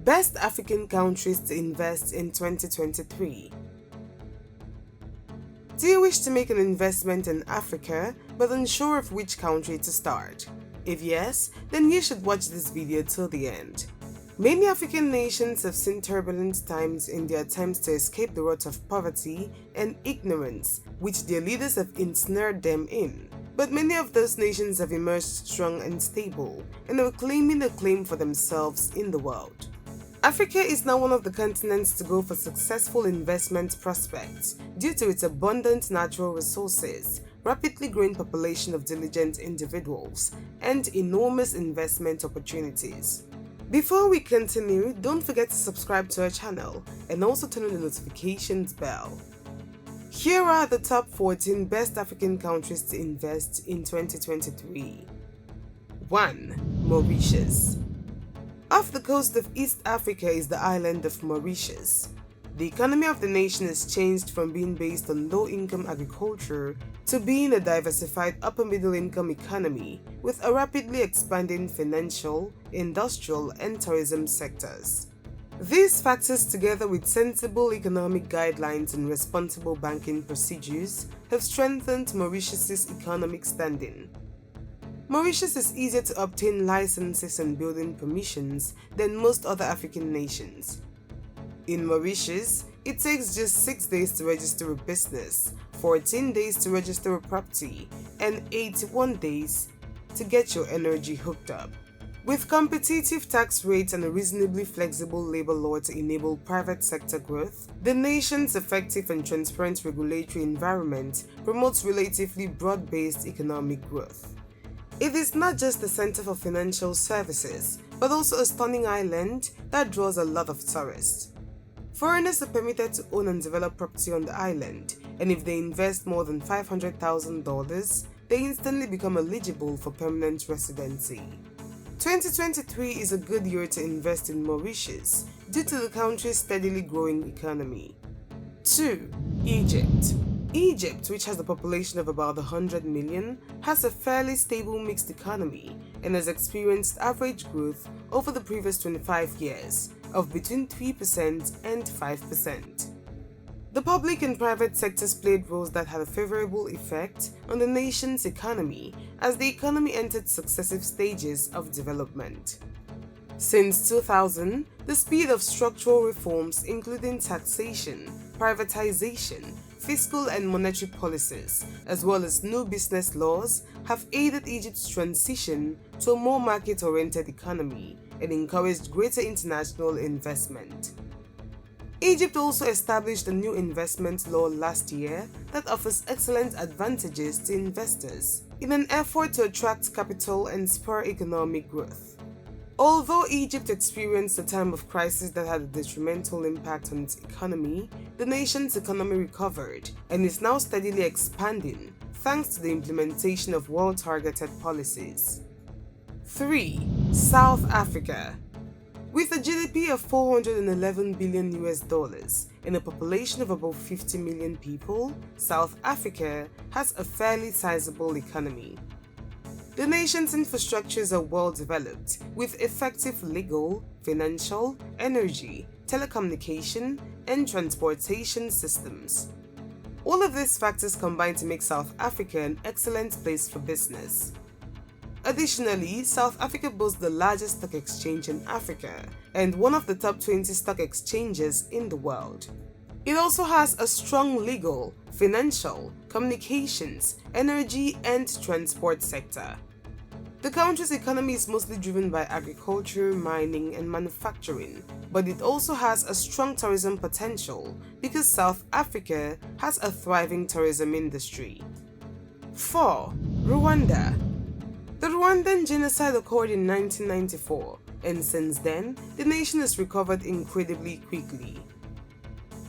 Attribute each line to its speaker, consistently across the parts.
Speaker 1: Best African countries to invest in 2023. Do you wish to make an investment in Africa but unsure of which country to start? If yes, then you should watch this video till the end. Many African nations have seen turbulent times in their attempts to escape the rut of poverty and ignorance which their leaders have ensnared them in. But many of those nations have emerged strong and stable and are claiming a claim for themselves in the world. Africa is now one of the continents to go for successful investment prospects due to its abundant natural resources, rapidly growing population of diligent individuals, and enormous investment opportunities. Before we continue, don't forget to subscribe to our channel and also turn on the notifications bell. Here are the top 14 best African countries to invest in 2023. 1. Mauritius. Off the coast of East Africa is the island of Mauritius. The economy of the nation has changed from being based on low-income agriculture to being a diversified upper-middle-income economy with a rapidly expanding financial, industrial, and tourism sectors. These factors, together with sensible economic guidelines and responsible banking procedures, have strengthened Mauritius's economic standing. Mauritius is easier to obtain licenses and building permissions than most other African nations. In Mauritius, it takes just 6 days to register a business, 14 days to register a property, and 81 days to get your energy hooked up. With competitive tax rates and a reasonably flexible labor law to enable private sector growth, the nation's effective and transparent regulatory environment promotes relatively broad-based economic growth. It is not just a center for financial services, but also a stunning island that draws a lot of tourists. Foreigners are permitted to own and develop property on the island, and if they invest more than $500,000, they instantly become eligible for permanent residency. 2023 is a good year to invest in Mauritius due to the country's steadily growing economy. 2. Egypt. Egypt, which has a population of about 100 million, has a fairly stable mixed economy and has experienced average growth over the previous 25 years of between 3% and 5%. The public and private sectors played roles that had a favorable effect on the nation's economy as the economy entered successive stages of development. Since 2000, the speed of structural reforms including taxation, privatization, fiscal and monetary policies, as well as new business laws, have aided Egypt's transition to a more market-oriented economy and encouraged greater international investment. Egypt also established a new investment law last year that offers excellent advantages to investors in an effort to attract capital and spur economic growth. Although Egypt experienced a time of crisis that had a detrimental impact on its economy, the nation's economy recovered and is now steadily expanding thanks to the implementation of well-targeted policies. 3. South Africa. With a GDP of $411 billion and a population of about 50 million people, South Africa has a fairly sizable economy. The nation's infrastructures are well developed, with effective legal, financial, energy, telecommunication, and transportation systems. All of these factors combine to make South Africa an excellent place for business. Additionally, South Africa boasts the largest stock exchange in Africa and one of the top 20 stock exchanges in the world. It also has a strong legal, financial, communications, energy, and transport sector. The country's economy is mostly driven by agriculture, mining, and manufacturing, but it also has a strong tourism potential because South Africa has a thriving tourism industry. 4. Rwanda. The Rwandan genocide occurred in 1994, and since then, the nation has recovered incredibly quickly.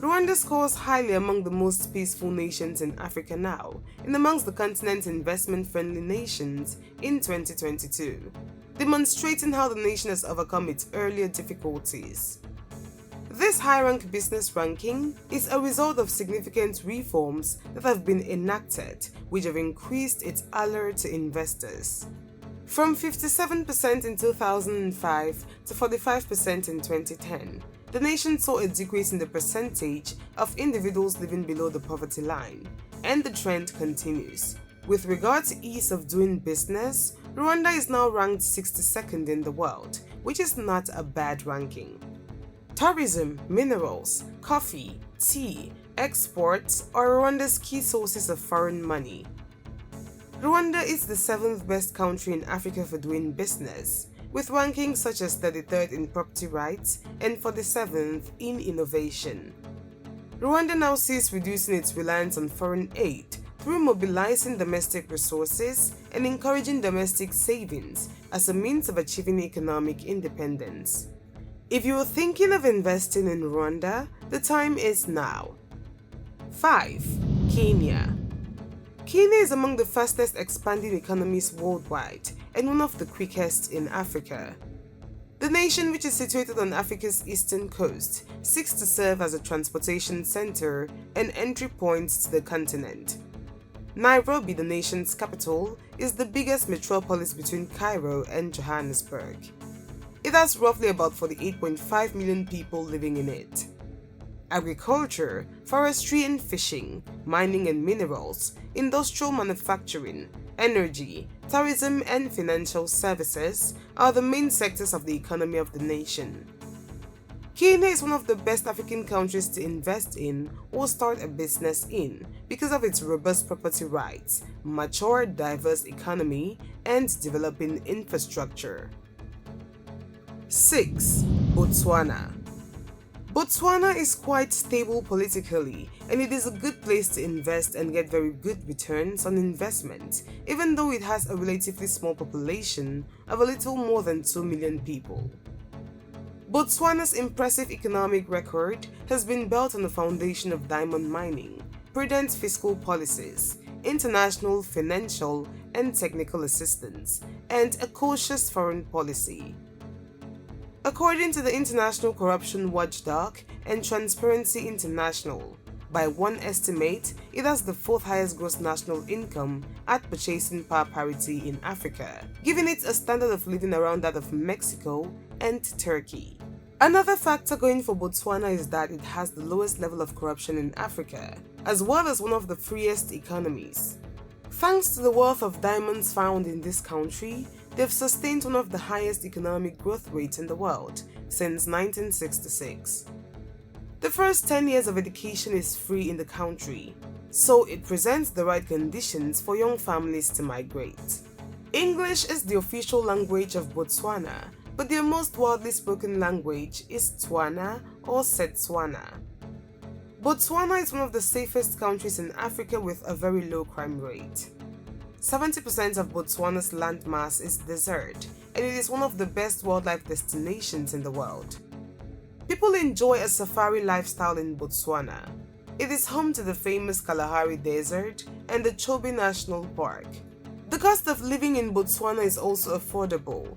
Speaker 1: Rwanda scores highly among the most peaceful nations in Africa now, and amongst the continent's investment-friendly nations in 2022, demonstrating how the nation has overcome its earlier difficulties. This high-rank business ranking is a result of significant reforms that have been enacted, which have increased its allure to investors. From 57% in 2005 to 45% in 2010, the nation saw a decrease in the percentage of individuals living below the poverty line, and the trend continues. With regard to ease of doing business, Rwanda is now ranked 62nd in the world, which is not a bad ranking. Tourism, minerals, coffee, tea, exports are Rwanda's key sources of foreign money. Rwanda is the 7th best country in Africa for doing business, with rankings such as 33rd in property rights and 47th in innovation. Rwanda now sees reducing its reliance on foreign aid through mobilizing domestic resources and encouraging domestic savings as a means of achieving economic independence. If you are thinking of investing in Rwanda, the time is now. 5. Kenya. Kenya is among the fastest expanding economies worldwide and one of the quickest in Africa. The nation, which is situated on Africa's eastern coast, seeks to serve as a transportation center and entry point to the continent. Nairobi, the nation's capital, is the biggest metropolis between Cairo and Johannesburg. It has roughly about 48.5 million people living in it. Agriculture, forestry and fishing, mining and minerals, industrial manufacturing, energy, tourism and financial services are the main sectors of the economy of the nation. Kenya is one of the best African countries to invest in or start a business in because of its robust property rights, mature, diverse economy, and developing infrastructure. 6. Botswana. Botswana is quite stable politically, and it is a good place to invest and get very good returns on investment, even though it has a relatively small population of a little more than 2 million people. Botswana's impressive economic record has been built on the foundation of diamond mining, prudent fiscal policies, international financial and technical assistance, and a cautious foreign policy. According to the International Corruption Watchdog and Transparency International, by one estimate, it has the 4th highest gross national income at purchasing power parity in Africa, giving it a standard of living around that of Mexico and Turkey. Another factor going for Botswana is that it has the lowest level of corruption in Africa, as well as one of the freest economies. Thanks to the wealth of diamonds found in this country, they've sustained one of the highest economic growth rates in the world since 1966. The first 10 years of education is free in the country, so it presents the right conditions for young families to migrate. English is the official language of Botswana, but their most widely spoken language is Tswana or Setswana. Botswana is one of the safest countries in Africa with a very low crime rate. 70% of Botswana's landmass is desert, and it is one of the best wildlife destinations in the world. People enjoy a safari lifestyle in Botswana. It is home to the famous Kalahari Desert and the Chobe National Park. The cost of living in Botswana is also affordable,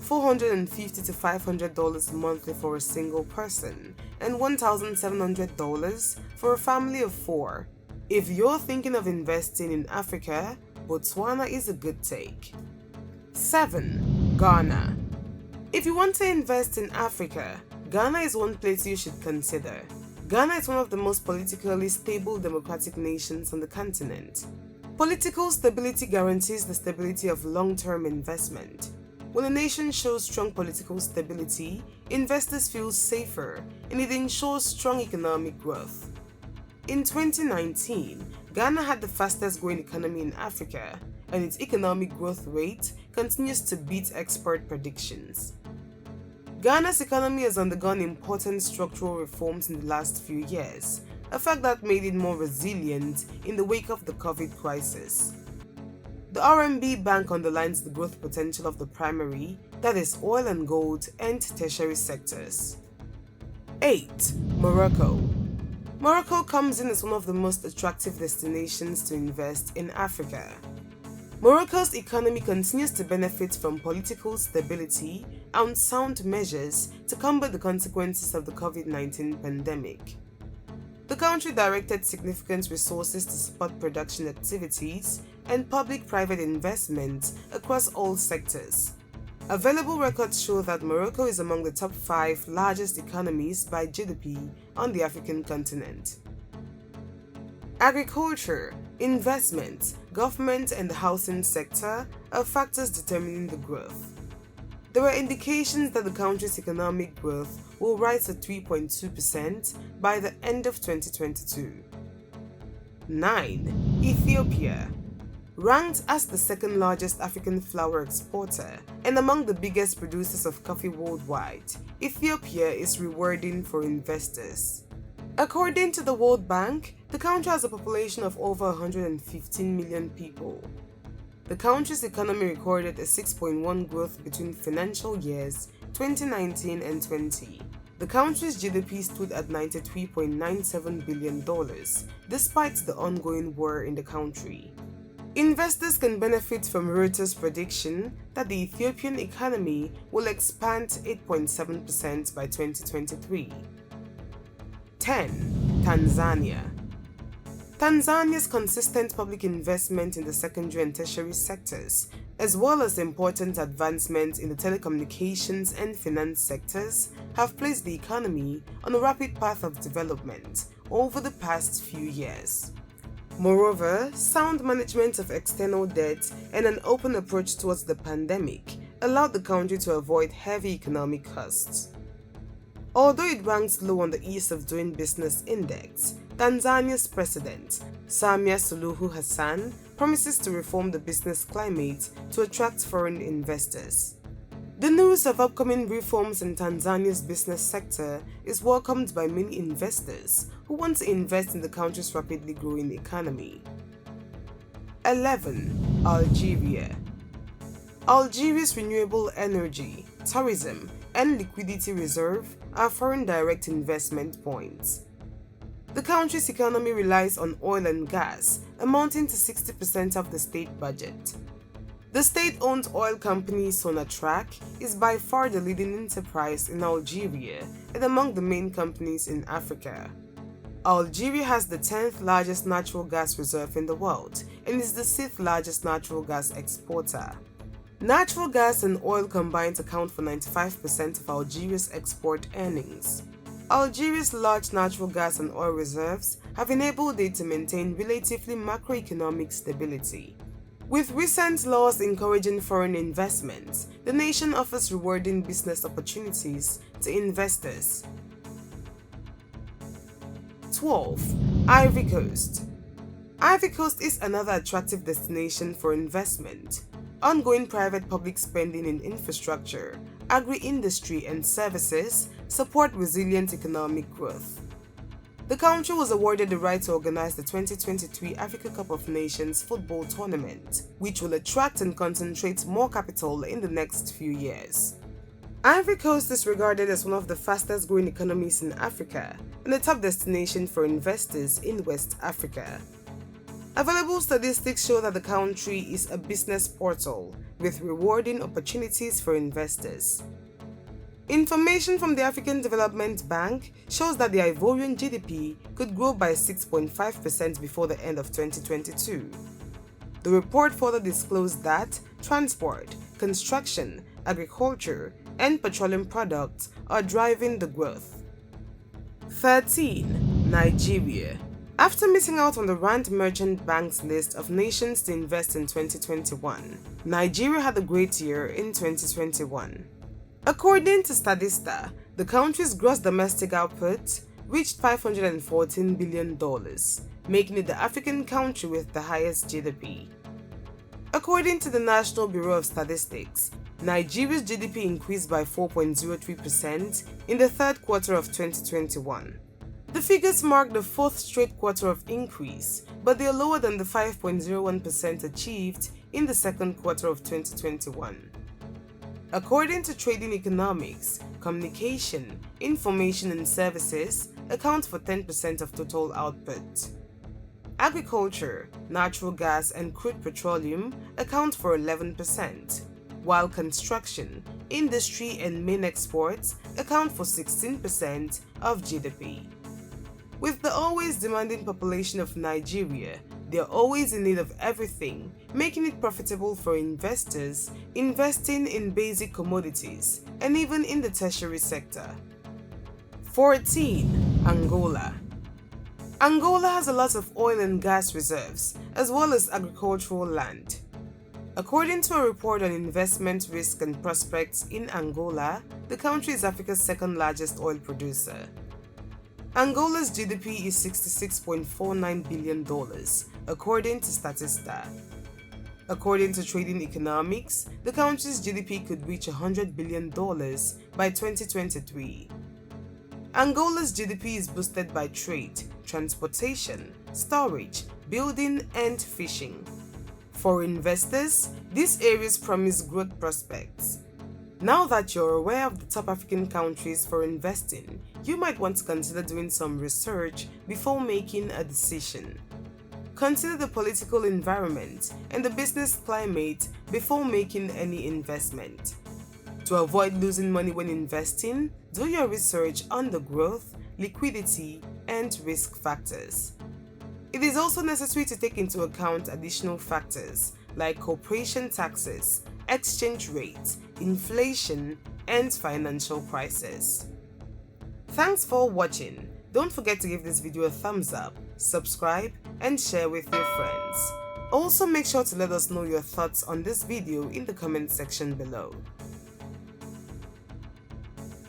Speaker 1: $450 to $500 monthly for a single person, and $1,700 for a family of 4. If you're thinking of investing in Africa, Botswana is a good take. 7. Ghana. If you want to invest in Africa, Ghana is one place you should consider. Ghana is one of the most politically stable democratic nations on the continent. Political stability guarantees the stability of long-term investment. When a nation shows strong political stability, investors feel safer, and it ensures strong economic growth. In 2019, Ghana had the fastest growing economy in Africa, and its economic growth rate continues to beat expert predictions. Ghana's economy has undergone important structural reforms in the last few years, a fact that made it more resilient in the wake of the COVID crisis. The RMB Bank underlines the growth potential of the primary, that is oil and gold, and tertiary sectors. 8. Morocco. Morocco comes in as one of the most attractive destinations to invest in Africa. Morocco's economy continues to benefit from political stability and sound measures to combat the consequences of the COVID-19 pandemic. The country directed significant resources to support production activities and public-private investment across all sectors. Available records show that Morocco is among the top 5 largest economies by GDP on the African continent. Agriculture, investment, government and the housing sector are factors determining the growth. There are indications that the country's economic growth will rise to 3.2% by the end of 2022. 9. Ethiopia. Ranked as the second largest African flower exporter and among the biggest producers of coffee worldwide, Ethiopia is rewarding for investors. According to the World Bank, the country has a population of over 115 million people. The country's economy recorded a 6.1% growth between financial years 2019 and 20. The country's GDP stood at $93.97 billion, despite the ongoing war in the country. Investors can benefit from Reuters' prediction that the Ethiopian economy will expand 8.7% by 2023. 10. Tanzania. Tanzania's consistent public investment in the secondary and tertiary sectors, as well as important advancements in the telecommunications and finance sectors, have placed the economy on a rapid path of development over the past few years. Moreover, sound management of external debt and an open approach towards the pandemic allowed the country to avoid heavy economic costs. Although it ranks low on the Ease of Doing Business Index, Tanzania's president, Samia Suluhu Hassan, promises to reform the business climate to attract foreign investors. The news of upcoming reforms in Tanzania's business sector is welcomed by many investors who want to invest in the country's rapidly growing economy. 11. Algeria. Algeria's renewable energy, tourism, and liquidity reserve are foreign direct investment points. The country's economy relies on oil and gas, amounting to 60% of the state budget. The state-owned oil company Sonatrach is by far the leading enterprise in Algeria and among the main companies in Africa. Algeria has the 10th largest natural gas reserve in the world and is the 6th largest natural gas exporter. Natural gas and oil combined account for 95% of Algeria's export earnings. Algeria's large natural gas and oil reserves have enabled it to maintain relatively macroeconomic stability. With recent laws encouraging foreign investments, the nation offers rewarding business opportunities to investors. 12. Ivory Coast. Ivory Coast is another attractive destination for investment. Ongoing private-public spending in infrastructure, agri-industry and services support resilient economic growth. The country was awarded the right to organize the 2023 Africa Cup of Nations football tournament, which will attract and concentrate more capital in the next few years. Ivory Coast is regarded as one of the fastest growing economies in Africa and a top destination for investors in West Africa. Available statistics show that the country is a business portal with rewarding opportunities for investors. Information from the African Development Bank shows that the Ivorian GDP could grow by 6.5% before the end of 2022. The report further disclosed that transport, construction, agriculture, and petroleum products are driving the growth. 13. Nigeria. After missing out on the Rand Merchant Bank's list of nations to invest in 2021, Nigeria had a great year in 2021. According to Statista, the country's gross domestic output reached $514 billion, making it the African country with the highest GDP. According to the National Bureau of Statistics, Nigeria's GDP increased by 4.03% in the third quarter of 2021. The figures mark the fourth straight quarter of increase, but they are lower than the 5.01% achieved in the second quarter of 2021. According to Trading Economics, communication, information and services account for 10% of total output. Agriculture, natural gas and crude petroleum account for 11%, while construction, industry and main exports account for 16% of GDP. With the always demanding population of Nigeria, They are always in need of everything, making it profitable for investors investing in basic commodities and even in the tertiary sector. 14. Angola. Angola has a lot of oil and gas reserves, as well as agricultural land. According to a report on investment risk and prospects in Angola, the country is Africa's second largest oil producer. Angola's GDP is $66.49 billion, according to Statista. According to Trading Economics, the country's GDP could reach $100 billion by 2023. Angola's GDP is boosted by trade, transportation, storage, building, and fishing. For investors, these areas promise growth prospects. Now that you're aware of the top African countries for investing, you might want to consider doing some research before making a decision. Consider the political environment and the business climate before making any investment. To avoid losing money when investing, do your research on the growth, liquidity, and risk factors. It is also necessary to take into account additional factors like corporation taxes, exchange rates, inflation, and financial crisis. Thanks for watching. Don't forget to give this video a thumbs up, subscribe, and share with your friends. Also make sure to let us know your thoughts on this video in the comment section below.